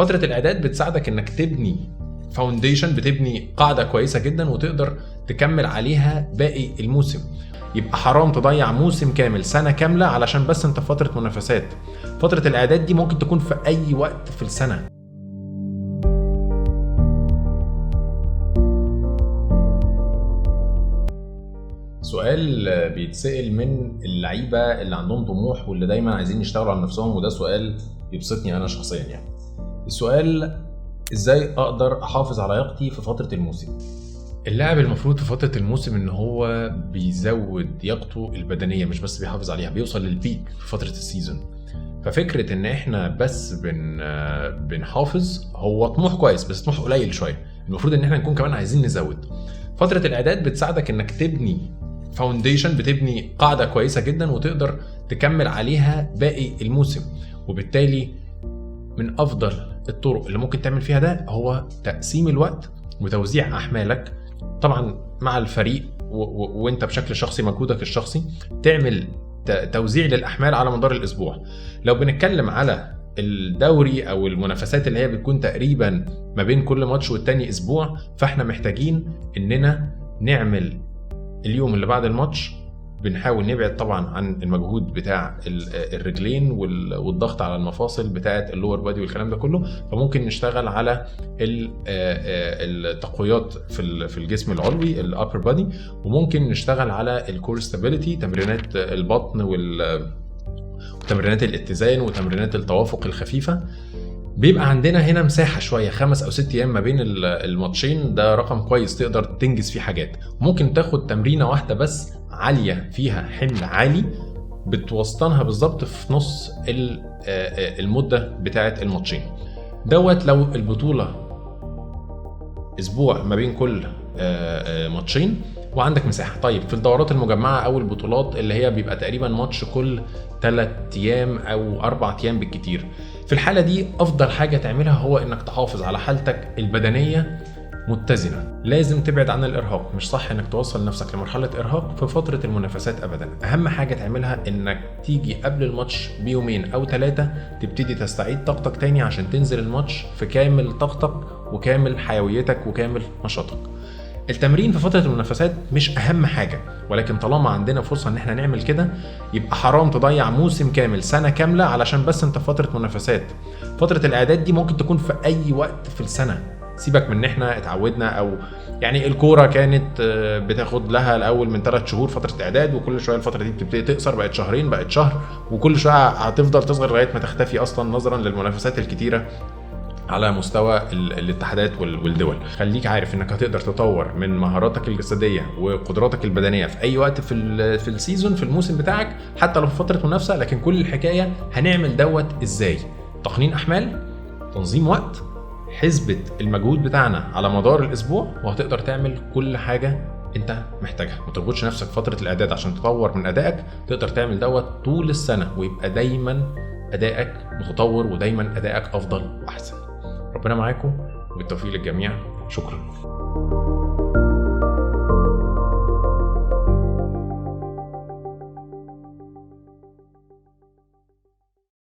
فترة الاعداد بتساعدك انك تبني فاونديشن، بتبني قاعدة كويسة جدا وتقدر تكمل عليها باقي الموسم. يبقى حرام تضيع موسم كامل، سنة كاملة، علشان بس انت في فترة منافسات. فترة الاعداد دي ممكن تكون في اي وقت في السنة. سؤال بيتسأل من اللعيبة اللي عندهم طموح واللي دايما عايزين يشتغلوا على نفسهم، وده سؤال يبسطني انا شخصيا. يعني السؤال: ازاي اقدر احافظ على لياقتي في فترة الموسم؟ اللاعب المفروض في فترة الموسم ان هو بيزود لياقته البدنية، مش بس بيحافظ عليها، بيوصل للبيك في فترة السيزون. ففكرة ان احنا بس بنحافظ هو طموح كويس، بس طموح قليل شوية. المفروض ان احنا نكون كمان عايزين نزود. فترة الاعداد بتساعدك انك تبني فاونديشن، بتبني قاعدة كويسة جدا وتقدر تكمل عليها باقي الموسم. وبالتالي من افضل الطرق اللي ممكن تعمل فيها ده هو تقسيم الوقت وتوزيع احمالك، طبعا مع الفريق وانت بشكل شخصي مجهودك الشخصي، تعمل توزيع للاحمال على مدار الاسبوع. لو بنتكلم على الدوري او المنافسات اللي هي بتكون تقريبا ما بين كل ماتش والتاني اسبوع، فاحنا محتاجين اننا نعمل اليوم اللي بعد الماتش بنحاول نبعد طبعا عن المجهود بتاع الرجلين والضغط على المفاصل بتاعه اللور بادي والكلام ده كله. فممكن نشتغل على التقويات في الجسم العلوي الابر بادي، وممكن نشتغل على الكور ستابيليتي، تمرينات البطن وتمرينات الاتزان وتمرينات التوافق الخفيفه. بيبقى عندنا هنا مساحة شوية 5 أو 6 أيام ما بين الماتشين، ده رقم كويس تقدر تنجز فيه حاجات. ممكن تاخد تمرينة واحدة بس عالية فيها حمل عالي بتوسطنها بالظبط في نص المدة بتاعة الماتشين دوت. لو البطولة أسبوع ما بين كل ماتشين وعندك مساحة. طيب في الدورات المجمعة أو البطولات اللي هي بيبقى تقريبا ماتش كل 3 أيام أو 4 أيام بالكتير، في الحالة دي أفضل حاجة تعملها هو إنك تحافظ على حالتك البدنية متزنة. لازم تبعد عن الإرهاق، مش صح إنك توصل نفسك لمرحلة إرهاق في فترة المنافسات أبدا. أهم حاجة تعملها إنك تيجي قبل الماتش بيومين أو 3 تبتدي تستعيد طاقتك تاني عشان تنزل الماتش في كامل طاقتك وكامل حيويتك وكامل نشاطك. التمرين في فترة المنافسات مش أهم حاجة، ولكن طالما عندنا فرصة إن احنا نعمل كده يبقى حرام تضيع موسم كامل، سنة كاملة، علشان بس انت في فترة منافسات. فترة الإعداد دي ممكن تكون في أي وقت في السنة. سيبك من ان احنا اتعودنا، او يعني الكورة كانت بتاخد لها الأول من 3 شهور فترة إعداد، وكل شوية الفترة دي بتبتدي تقصر، بقت 2 شهور، بقت شهر، وكل شوية هتفضل تصغر لغاية ما تختفي أصلا نظرا للمنافسات الكتيرة على مستوى الاتحادات والدول. خليك عارف انك هتقدر تطور من مهاراتك الجسدية وقدراتك البدنية في اي وقت في السيزون، في الموسم بتاعك، حتى لو في فترة منافسة. لكن كل الحكاية هنعمل دوت ازاي؟ تقنين احمال، تنظيم وقت، حسبة المجهود بتاعنا على مدار الاسبوع، وهتقدر تعمل كل حاجة انت محتاجها. ما تربطش نفسك فترة الاعداد عشان تطور من ادائك، تقدر تعمل دوت طول السنة ويبقى دايما ادائك متطور ودايما ادائك افضل واحسن. ربنا معاكم وبالتوفيق للجميع. شكرا.